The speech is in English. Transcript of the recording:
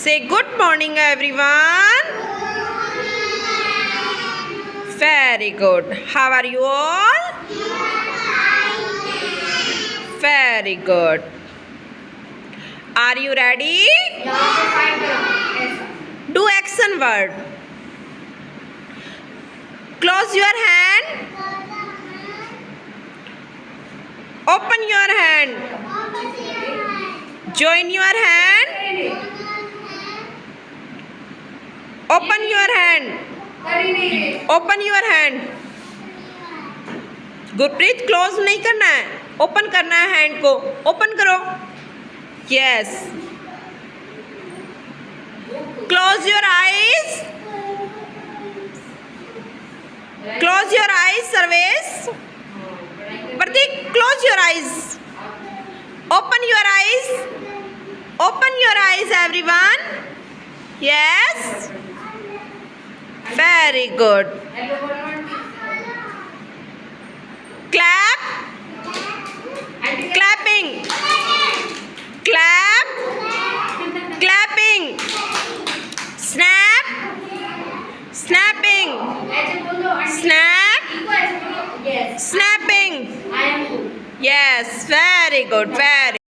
Say good morning, everyone. Very good. How are you all? Very good. Are you ready? Do action word. Close your hand. Open your hand. Join your hand. Open your hand. Open your hand. Gurpreet close नहीं करना है, open करना है hand को. Open करो. Yes. Close your eyes. Close your eyes Sarvesh. Pratik close your eyes. Open your eyes. Open your eyes everyone. Yes. Very good. Clap. Clapping. Clap. Clapping. Snap. Snapping. Snap. Snapping. Yes, very good. Very